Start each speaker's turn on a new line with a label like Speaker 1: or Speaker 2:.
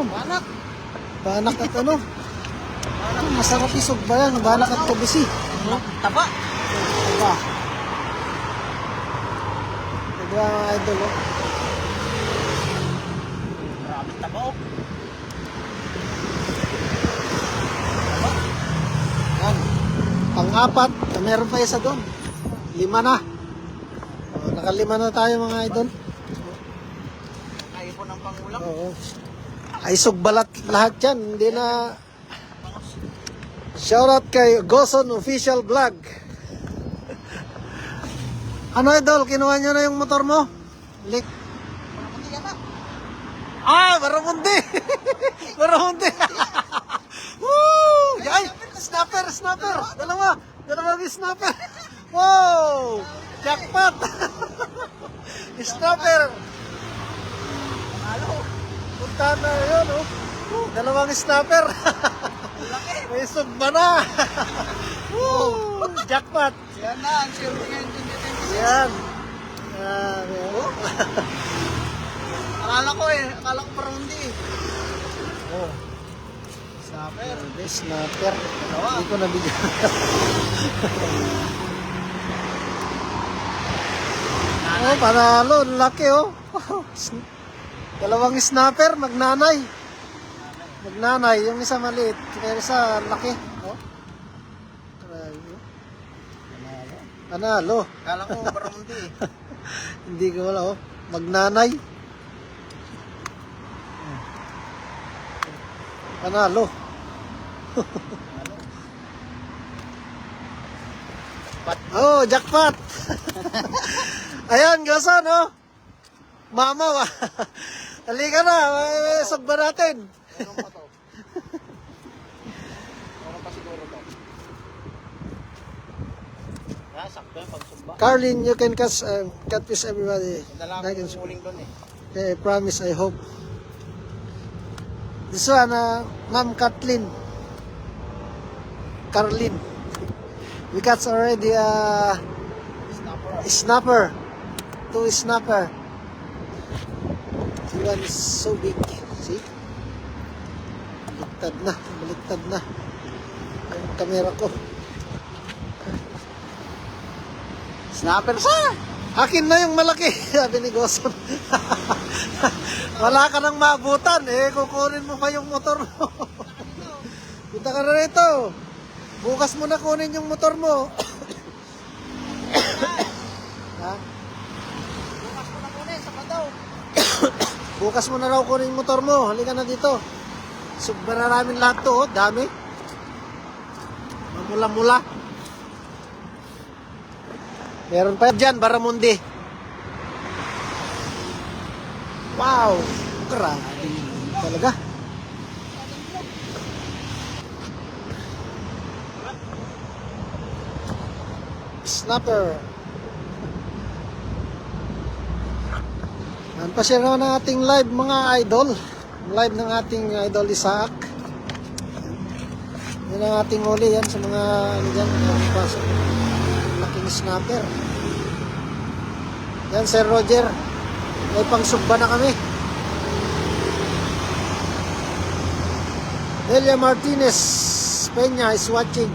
Speaker 1: Banak.
Speaker 2: Banak at ano? Masarap isog ba yan? Banak at kabisi.
Speaker 1: Taba.
Speaker 2: Diba? Diba mga idol, oh?
Speaker 1: Grabe taba, oh.
Speaker 2: Yan. Pang-apat, meron pa isa doon. 5 na. O, nakalima na tayo mga idol.
Speaker 1: Kayo po ng pangulam.
Speaker 2: Oo. Ay sugbalat lahat yan. Hindi na... Shoutout kay Goson Official Vlog. Ano idol, kinuha nyo na yung motor mo? Lik. Baramundi! Baramundi! Woo! Ay, snapper! Dalawang snapper! Wow! Jackpot! Snapper! Punta na yun, oh. Dalawang snapper! May sugba na! Woo! Jackpot!
Speaker 1: Yan na, ang swerte ngayon 2026.
Speaker 2: Yan!
Speaker 1: Akala ko parang hindi.
Speaker 2: Oh.
Speaker 1: Snapper.
Speaker 2: Snapper.
Speaker 1: Dalawa.
Speaker 2: Hindi ko nabigyan. Oh, panalo. Laki, oh. Dalawang snapper, magnanay. Magnanay. Yung isa maliit. Kaya isa laki. Oh. Panalo.
Speaker 1: Akala ko parang hindi.
Speaker 2: Hindi ko wala, oh. Magnanay. Panalo. Oh, jackpot. Ayan, Goson, oh. Mama, halika na. May sugba natin.
Speaker 1: Meron pa to. Meron pa siguro to. Sakto yung pagsumba.
Speaker 2: Carlin, you can catfish everybody.
Speaker 1: Dala ko yung muling doon eh.
Speaker 2: Okay, I promise, I hope. This one, Ma'am Kathleen. Carlin. We got already a snapper. 2 snapper. This one is so big. See? Baliktad na. Yung camera ko.
Speaker 1: Snapper sa!
Speaker 2: Akin na yung malaki, sabi ni Goson. Wala ka nang maabutan, kukunin mo pa yung motor mo. Punta ka na rito. Bukas mo na kunin yung motor mo. Ha?
Speaker 1: Bukas mo na kunin sa pataw.
Speaker 2: Bukas mo na raw kunin yung motor mo. Halika na dito. Subra na namin lahat to, oh. Dami. Mamula-mula. Meron pa dyan, Baramundi. Wow! Grabe talaga. Snapper. Pasya na ng ating live mga idol. Live ng ating idol Isaac. Yan ang ating huli yan sa mga ano dyan. Laking snapper. Yan Sir Roger. May pangsugba na kami. Delia Martinez Peña is watching.